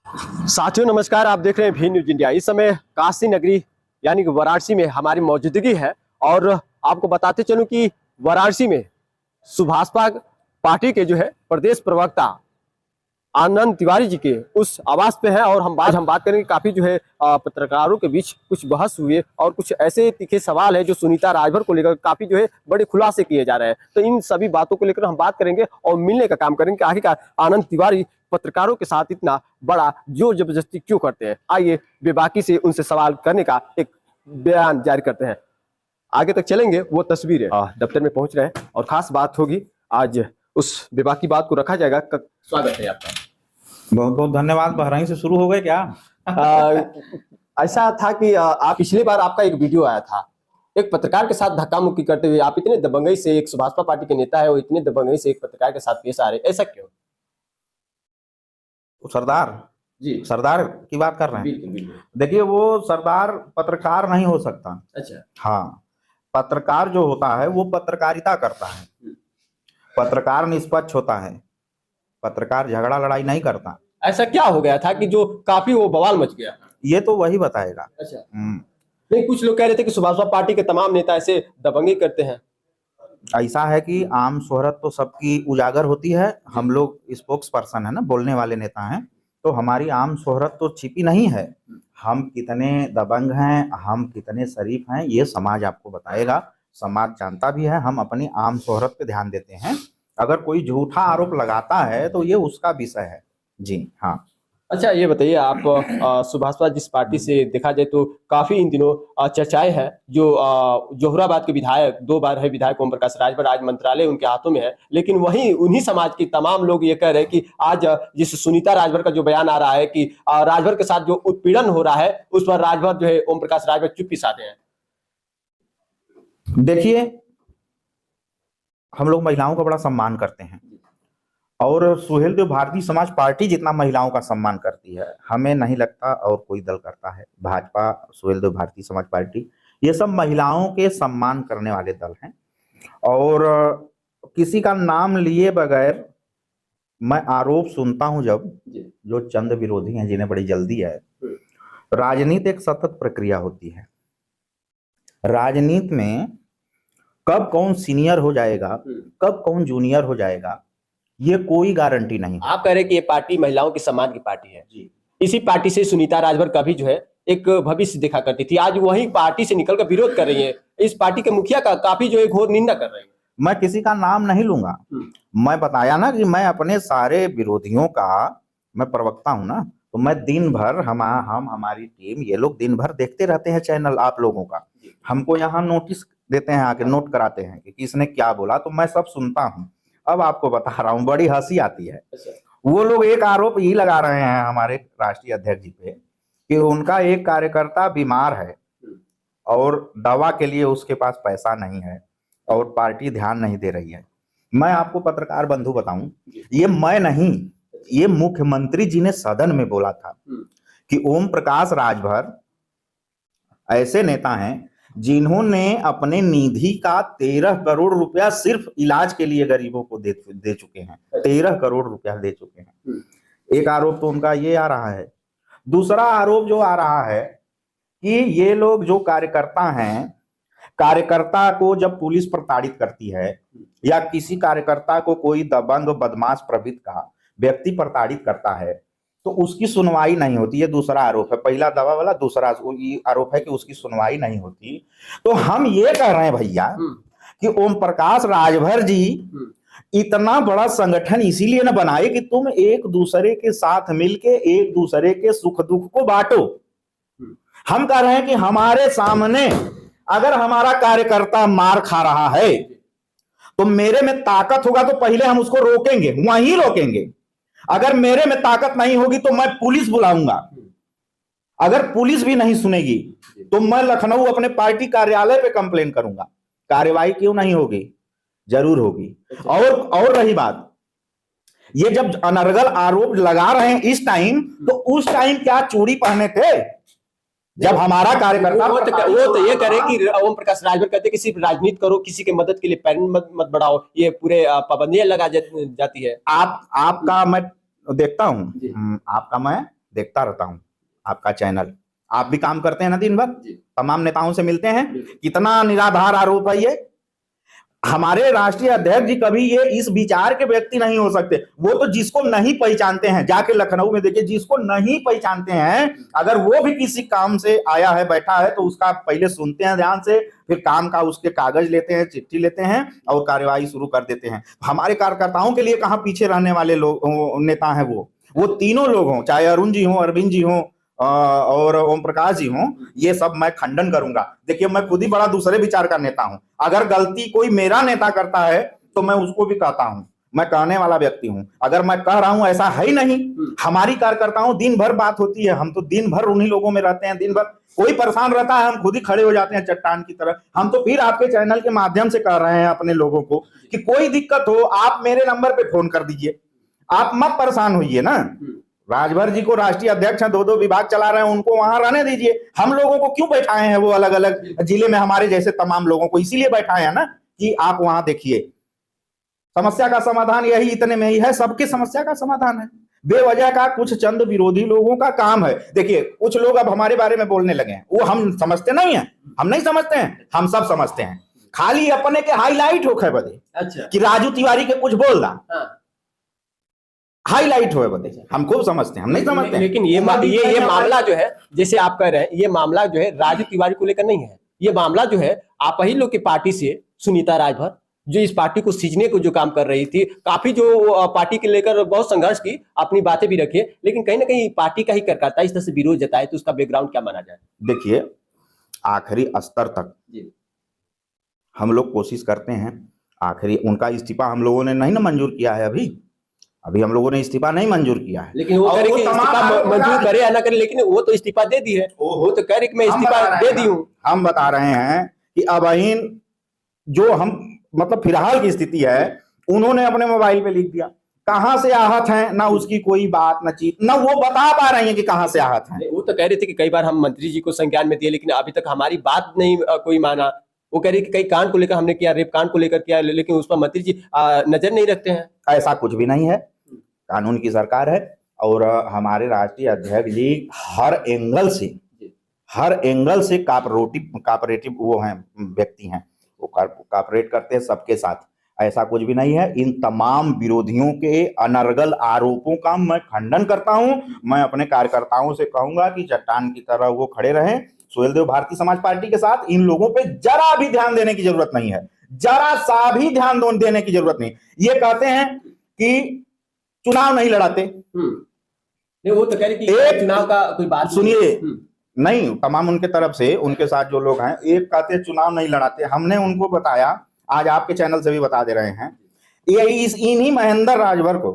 साथियों नमस्कार, आप देख रहे हैं भी न्यूज इंडिया। इस समय काशी नगरी यानी कि वाराणसी में हमारी मौजूदगी है और आपको बताते चलूं कि वाराणसी में सुभाषपा पार्टी के जो है प्रदेश प्रवक्ता आनंद तिवारी जी के उस आवास पे हैं और हम बात करेंगे। काफी जो है पत्रकारों के बीच कुछ बहस हुई और कुछ ऐसे तीखे सवाल है जो सुनीता राजभर को लेकर काफी जो है बड़े खुलासे किए जा रहे हैं। तो इन सभी बातों को लेकर हम बात करेंगे और मिलने का काम करेंगे। आखिरकार आनंद तिवारी पत्रकारों के साथ इतना बड़ा जोर जबरदस्ती क्यों करते हैं? आइए बेबाकी से उनसे सवाल करने का एक बयान जारी करते हैं। आगे तक चलेंगे, वो तस्वीरें दफ्तर में पहुंच रहे हैं और खास बात होगी। आज उस बेबाकी बात को रखा जाएगा। स्वागत है आपका। बहुत बहुत धन्यवाद। बहराइच से शुरू हो गए क्या? ऐसा था कि आप पिछली बार आपका एक वीडियो आया था एक पत्रकार के साथ धक्का मुक्की करते हुए। आप इतने दबंगई से, एक सुभाषपा पार्टी के नेता है वो इतने दबंगई से एक पत्रकार के साथ पेश आ रहे, ऐसा क्यों? सरदार जी, सरदार की बात कर रहे हैं। बिल्कुल बिल्कुल। देखिए, वो सरदार पत्रकार नहीं हो सकता। अच्छा, हाँ, पत्रकार जो होता है वो पत्रकारिता करता है। पत्रकार निष्पक्ष होता है। पत्रकार झगड़ा लड़ाई नहीं करता। ऐसा क्या हो गया था कि जो काफी वो बवाल मच गया? ये तो वही बताएगा। अच्छा, नहीं, कुछ लोग कह रहे थे कि सुभाषपा पार्टी के तमाम नेता ऐसे दबंगई करते हैं। ऐसा है कि आम शोहरत तो सबकी उजागर होती है। हम लोग स्पोक्स पर्सन है ना, बोलने वाले नेता हैं, तो हमारी आम शोहरत तो छिपी नहीं है। हम कितने दबंग हैं, हम कितने शरीफ हैं, ये समाज आपको बताएगा। समाज जानता भी है। हम अपनी आम शोहरत पे ध्यान देते हैं। अगर कोई झूठा आरोप लगाता है तो ये उसका विषय है। जी हाँ। अच्छा, ये बताइए, आप सुभाषपा जिस पार्टी से देखा जाए तो काफी इन दिनों चर्चाएं हैं। जो जोहराबाद के विधायक, 2 बार है विधायक ओम प्रकाश राजभर, आज मंत्रालय उनके हाथों में है। लेकिन वहीं उन्हीं समाज के तमाम लोग ये कह रहे हैं कि आज जिस सुनीता राजभर का जो बयान आ रहा है कि राजभर के साथ जो उत्पीड़न हो रहा है उस पर राजभर जो है ओम प्रकाश राजभर चुप्पी साधे हैं। देखिए, हम लोग महिलाओं का बड़ा सम्मान करते हैं और सुहेल देव भारतीय समाज पार्टी जितना महिलाओं का सम्मान करती है हमें नहीं लगता और कोई दल करता है। भाजपा, सुहेल देव भारतीय समाज पार्टी, ये सब महिलाओं के सम्मान करने वाले दल हैं। और किसी का नाम लिए बगैर मैं आरोप सुनता हूं जब, जो चंद विरोधी हैं जिन्हें बड़ी जल्दी है। राजनीति एक सतत प्रक्रिया होती है। राजनीति में कब कौन सीनियर हो जाएगा, कब कौन जूनियर हो जाएगा, ये कोई गारंटी नहीं। आप कह रहे हैं कि ये पार्टी महिलाओं के सम्मान की पार्टी है जी। इसी पार्टी से सुनीता राजभर का भी जो है एक भविष्य देखा करती थी, आज वही पार्टी से निकलकर विरोध कर रही है। इस पार्टी के मुखिया का काफी जो है घोर निंदा कर रहे हैं। मैं किसी का नाम नहीं लूंगा। मैं बताया ना कि मैं अपने सारे विरोधियों का मैं प्रवक्ता हूं ना, तो मैं दिन भर हमारी टीम, ये लोग दिन भर देखते रहते हैं चैनल आप लोगों का। हमको यहाँ नोटिस देते हैं, आके नोट कराते हैं कि किसने क्या बोला, तो मैं सब सुनता हूँ। अब आपको बता रहा हूँ, बड़ी हंसी आती है। वो लोग एक आरोप यही लगा रहे हैं हमारे राष्ट्रीय अध्यक्ष जी पे कि उनका एक कार्यकर्ता बीमार है और दवा के लिए उसके पास पैसा नहीं है और पार्टी ध्यान नहीं दे रही है। मैं आपको पत्रकार बंधु बताऊं, ये मैं नहीं, ये मुख्यमंत्री जी ने सदन में बोला था कि ओम प्रकाश राजभर ऐसे नेता हैं जिन्होंने अपने निधि का 13 करोड़ रुपया सिर्फ इलाज के लिए गरीबों को दे चुके हैं। 13 करोड़ रुपया दे चुके हैं। एक आरोप तो उनका ये आ रहा है। दूसरा आरोप जो आ रहा है कि ये लोग जो कार्यकर्ता हैं, कार्यकर्ता को जब पुलिस प्रताड़ित करती है या किसी कार्यकर्ता को कोई दबंग बदमाश प्रवृत्ति का व्यक्ति प्रताड़ित करता है तो उसकी सुनवाई नहीं होती। ये दूसरा आरोप है। पहला दवा वाला, दूसरा आरोप है कि उसकी सुनवाई नहीं होती। तो हम ये कह रहे हैं भैया कि ओम प्रकाश राजभर जी इतना बड़ा संगठन इसीलिए न बनाए कि तुम एक दूसरे के साथ मिलके एक दूसरे के सुख दुख को बांटो। हम कह रहे हैं कि हमारे सामने अगर हमारा कार्यकर्ता मार खा रहा है तो मेरे में ताकत होगा तो पहले हम उसको रोकेंगे, वहीं रोकेंगे। अगर मेरे में ताकत नहीं होगी तो मैं पुलिस बुलाऊंगा। अगर पुलिस भी नहीं सुनेगी तो मैं लखनऊ अपने पार्टी कार्यालय पे कंप्लेन करूंगा। कार्रवाई क्यों नहीं होगी? जरूर होगी। और रही बात, ये जब अनर्गल आरोप लगा रहे हैं इस टाइम, तो उस टाइम क्या चूड़ी पहने थे जब हमारा कार्यकर्ता? वो तो ये करे कि ओम प्रकाश राजभर कहते कि सिर्फ राजनीति करो, किसी के मदद के लिए पैर मत बढ़ाओ, ये पूरे पाबंदियां लगा जाती है। आपका मैं देखता हूं, आपका मैं देखता रहता हूँ आपका चैनल। आप भी काम करते हैं ना दिन भर, तमाम नेताओं से मिलते हैं। कितना निराधार आरोप है ये। हमारे राष्ट्रीय अध्यक्ष जी कभी ये इस विचार के व्यक्ति नहीं हो सकते। वो तो जिसको नहीं पहचानते हैं, जाके लखनऊ में देखिए, जिसको नहीं पहचानते हैं, अगर वो भी किसी काम से आया है, बैठा है, तो उसका पहले सुनते हैं ध्यान से, फिर काम का उसके कागज लेते हैं, चिट्ठी लेते हैं और कार्यवाही शुरू कर देते हैं। हमारे कार्यकर्ताओं के लिए कहाँ पीछे रहने वाले लोग नेता हैं वो तीनों लोग हों, चाहे अरुण जी हों, अरविंद जी हों और ओम प्रकाश जी हों, ये सब मैं खंडन करूंगा। देखिए, मैं खुद ही बड़ा दूसरे विचार का नेता हूं। अगर गलती कोई मेरा नेता करता है तो मैं उसको भी कहता हूं, मैं कहने वाला व्यक्ति हूं। अगर मैं कह रहा हूं, ऐसा है ही नहीं। हमारी कार्यकर्ताओं दिन भर बात होती है, हम तो दिन भर उन्हीं लोगों में रहते हैं। दिन भर कोई परेशान रहता है, हम खुद ही खड़े हो जाते हैं चट्टान की तरह। हम तो फिर आपके चैनल के माध्यम से कह रहे हैं अपने लोगों को कि कोई दिक्कत हो, आप मेरे नंबर पे फोन कर दीजिए, आप मत परेशान होइए ना। राजभर जी को राष्ट्रीय अध्यक्ष हैं, 2-2 विभाग चला रहे हैं, उनको वहां रहने दीजिए। हम लोगों को क्यों बैठाए हैं वो अलग अलग जिले में, हमारे जैसे तमाम लोगों को इसीलिए बैठाए हैं ना कि आप वहां देखिए। समस्या का समाधान यही इतने में ही है, सबकी समस्या का समाधान है। बेवजह का कुछ चंद विरोधी लोगों का काम है। देखिए, कुछ लोग अब हमारे बारे में बोलने लगे हैं, वो हम समझते नहीं है, हम नहीं समझते हैं, हम सब समझते हैं। खाली अपने के हाईलाइट होखे बदे, अच्छा, कि राजू तिवारी के कुछ बोल दा, हाईलाइट हुए बदे हम खूब समझते हैं, हम नहीं समझते। लेकिन ये मामला जो है, जैसे आप कह रहे हैं, ये मामला जो है राजू तिवारी को लेकर नहीं है। ये मामला जो है आप ही लोग की पार्टी से सुनीता राजभर, जो इस पार्टी को सींचने को जो काम कर रही थी, काफी जो पार्टी के लेकर बहुत संघर्ष की, अपनी बातें भी रखी, लेकिन कहीं ना कहीं पार्टी का ही करता इस तरह से विरोध जताए, तो उसका बैकग्राउंड क्या माना जाए? देखिए, आखिरी स्तर तक हम लोग कोशिश करते हैं। आखिरी उनका इस्तीफा हम लोगों ने नहीं ना मंजूर किया है, अभी हम लोगों ने इस्तीफा नहीं मंजूर किया है। लेकिन वो करे कि इस्तीफा मंजूर करे या ना करे, लेकिन वो तो इस्तीफा दे दी है। वो तो कह रही कि मैं इस्तीफा दे दी हूं। हम बता रहे हैं कि अबहीन जो हम मतलब फिलहाल की स्थिति है, उन्होंने अपने मोबाइल पे लिख दिया। कहां से आहत हैं, ना उसकी कोई बात ना चीज, ना वो बता पा रही है कि कहां से आहत हैं। वो तो कह रहे थे कि कई बार हम मंत्री जी को संज्ञान में दिए, लेकिन अभी तक हमारी बात नहीं कोई माना। वो कह रही कि कई कांड को लेकर हमने किया, रेप कांड को लेकर किया, लेकिन उस पर मंत्री जी नजर नहीं रखते हैं। ऐसा कुछ भी नहीं है, कानून की सरकार है और हमारे राष्ट्रीय अध्यक्ष जी हर एंगल से कॉपरेटिव वो हैं, व्यक्ति हैं, वो कॉपरेट करते हैं सबके साथ। ऐसा कुछ भी नहीं है। इन तमाम विरोधियों के अनर्गल आरोपों का मैं खंडन करता हूं। मैं अपने कार्यकर्ताओं से कहूंगा कि चट्टान की तरह वो खड़े रहें सुहेलदेव भारतीय समाज पार्टी के साथ। इन लोगों पे जरा भी ध्यान देने की जरूरत नहीं है, जरा सा भी ध्यान देने की जरूरत नहीं। ये कहते हैं कि चुनाव नहीं लड़ाते, नहीं, वो तो कह रहे कि चुनाव का कोई बात सुनिए, नहीं, तमाम उनके तरफ से उनके साथ जो लोग हैं, एक कहते चुनाव नहीं लड़ाते। हमने उनको बताया, आज आपके चैनल से भी बता दे रहे हैं, ये इन्हीं महेंद्र राजभर को,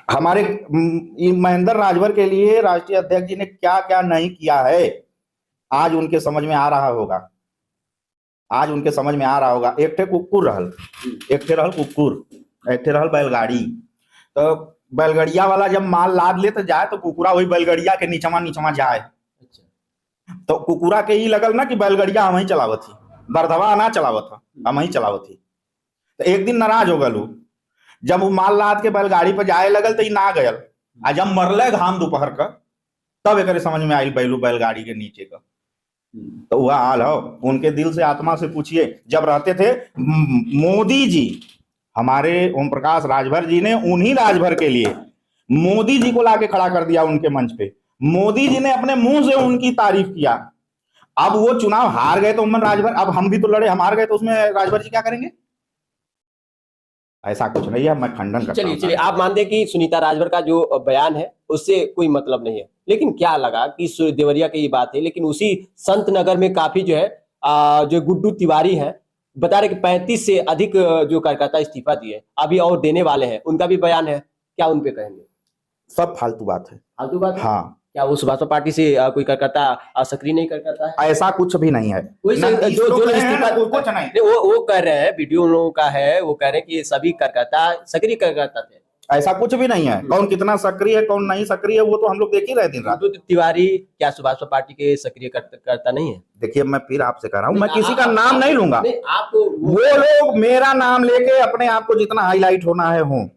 हमारे महेंद्र राजभर के लिए राष्ट्रीय अध्यक्ष जी ने क्या क्या नहीं किया है, आज उनके समझ में आ रहा होगा। आज उनके समझ में आ रहा होगा। एक ठे कुकुर रहल, एक ठे रहल कुकुर, एक ठे रहल बैलगाड़ी। तो बैलगड़िया वाला जब माल लाद ले तो जाए, तो कुकुरा वही बैलगड़िया के नीचमा जाए। तो कुकुरा के ही लगल ना कि बैलगड़िया हम ही चलावत थी, दर्दवा ना चलावत था, हम ही चलावत थी। तो एक दिन नाराज हो गलू, जब वो माल लाद के बैलगाड़ी पर जाए लगल तो ना गयल, आ जब मरले घाम दोपहर का, तब एक समझ में आई बैलगाड़ी के नीचे का। तो वह हाल हो, उनके दिल से आत्मा से पूछिए। जब रहते थे मोदी जी, हमारे ओम प्रकाश राजभर जी ने उन्हीं राजभर के लिए मोदी जी को लाके खड़ा कर दिया उनके मंच पे। मोदी जी ने अपने मुंह से उनकी तारीफ किया। अब वो चुनाव हार गए तो उमन राजभर, अब हम भी तो लड़े, हम हार गए तो उसमें राजभर जी क्या करेंगे? ऐसा कुछ नहीं है, मैं खंडन करता हूं। चलिए, आप मानते हैं कि सुनीता राजभर का जो बयान है उससे कोई मतलब नहीं है, लेकिन क्या लगा कि देवरिया की ये बात है, लेकिन उसी संत नगर में काफी जो है जो गुड्डू तिवारी है, बता रहे कि 35 से अधिक जो कार्यकर्ता इस्तीफा दिए, अभी और देने वाले हैं, उनका भी बयान है। क्या उन पे कहेंगे? सब फालतू बात है। फालतू बात? हाँ। क्या वो सुभाष पार्टी से कोई कार्यकर्ता सक्रिय नहीं करता है? ऐसा कुछ भी नहीं है। जो इस्तीफा कुछ नहीं, वो कह रहे हैं, वीडियो लोगों का है, वो कह रहे हैं कि ये सभी कार्यकर्ता सक्रिय कार्यकर्ता थे। ऐसा कुछ भी नहीं है। कौन कितना सक्रिय है, कौन नहीं सक्रिय है, वो तो हम लोग देख ही रहे दिन रात। तिवारी क्या सुभाष पार्टी के सक्रिय करता नहीं है? देखिए, मैं फिर आपसे कह रहा हूँ, मैं किसी का नाम नहीं लूंगा। आप वो लोग मेरा नाम लेके अपने आप को जितना हाईलाइट होना है हो।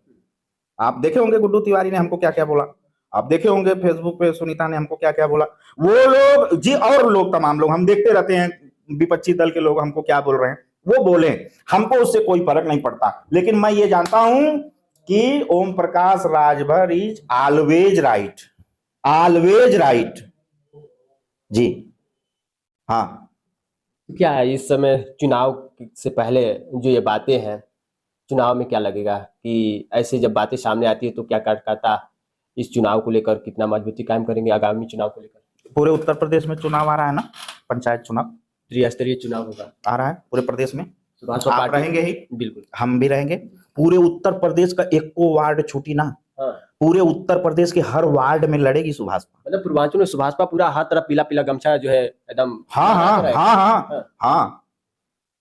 आप देखे होंगे गुड्डू तिवारी ने हमको क्या क्या बोला। आप देखे होंगे फेसबुक पे सुनीता ने हमको क्या क्या बोला, वो लोग जी और लोग तमाम लोग हम देखते रहते हैं, विपक्षी दल के लोग हमको क्या बोल रहे हैं वो बोले, हमको उससे कोई फर्क नहीं पड़ता। लेकिन मैं ये जानता हूं कि Om Prakash Rajbhar is always right, always right ji. हाँ, क्या इस समय चुनाव से पहले जो ये बातें हैं, चुनाव में क्या लगेगा कि ऐसे जब बातें सामने आती है तो क्या कार्यकर्ता इस चुनाव को लेकर कितना मजबूती कायम करेंगे आगामी चुनाव को लेकर? पूरे उत्तर प्रदेश में चुनाव आ रहा है ना, पंचायत चुनाव, त्रिस्तरीय चुनाव होगा, आ रहा है पूरे प्रदेश में। सुभाष आप पार्टी रहेंगे ही, बिल्कुल, हम भी रहेंगे। पूरे उत्तर प्रदेश का एक को वार्ड छूटी ना, हाँ। पूरे उत्तर प्रदेश के हर वार्ड में लड़ेगी सुभाषपा। मतलब पूर्वांचल में सुभाषपा पूरा हर तरफ पीला पीला गमछा जो है एकदम, हाँ हाँ हाँ हाँ हाँ,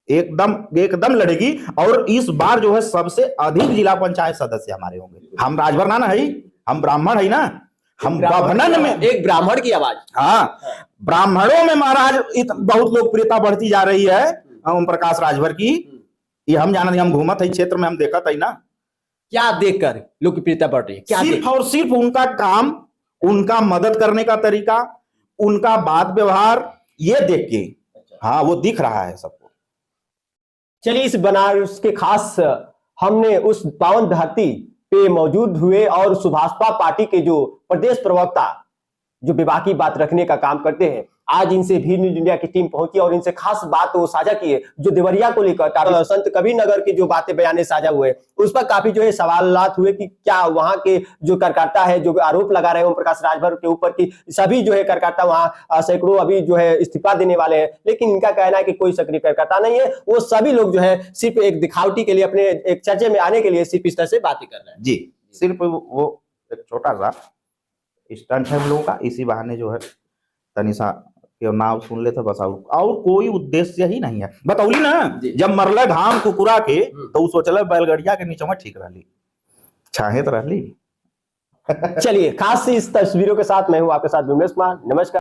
एकदम एकदम लड़ेगी। और इस बार जो है सबसे अधिक जिला पंचायत सदस्य हमारे होंगे। हम राजभर ना है, हम ब्राह्मण है ना, हम गवर्नर में एक ब्राह्मण की आवाज। हाँ, ब्राह्मणों में महाराज बहुत लोकप्रियता बढ़ती जा रही है ओम प्रकाश राजभर की। ये हम जाना, हम घूमत है क्षेत्र में, हम देखा था ना क्या देखकर लोकप्रियता बढ़ रही है, क्या सिर्फ और सिर्फ उनका काम, उनका मदद करने का तरीका, उनका बात व्यवहार, ये देख के हाँ वो दिख रहा है सबको। चलिए, इस बनारस के खास हमने उस पावन धरती पे मौजूद हुए और सुभाषपा पार्टी के जो प्रदेश प्रवक्ता जो बेबाकी बात रखने का काम करते हैं, आज इनसे भी न्यूज इंडिया की टीम पहुंची और इनसे खास बात वो साझा की है जो देवरिया को लेकर संत कबीर नगर की जो बातें बयाने साझा हुए उस पर काफी जो है सवालात हुए कि क्या वहां के जो कार्यकर्ता है जो आरोप लगा रहे हैं ओम प्रकाश राजभर के ऊपर कि सभी जो है कार्यकर्ता वहां सैकड़ों अभी जो है इस्तीफा देने वाले हैं, लेकिन इनका कहना है कि कोई सक्रिय कार्यकर्ता नहीं है, वो सभी लोग जो है सिर्फ एक दिखावटी के लिए, अपने एक चर्चे में आने के लिए सिर्फ इस तरह से बातें कर रहे हैं। जी, सिर्फ वो एक छोटा सा स्टंट है हम लोगों का, इसी बहाने जो है तनिषा के नाम सुन लेते बस, और कोई उद्देश्य ही नहीं है। बतौली ना जब मरला घाम कुकुरा के तो सोचल बैलगड़िया के नीचे में ठीक रही, छाहे तो रही। चलिए, खास इस तस्वीरों के साथ मैं हूं आपके साथ विमलेश कुमार, नमस्कार।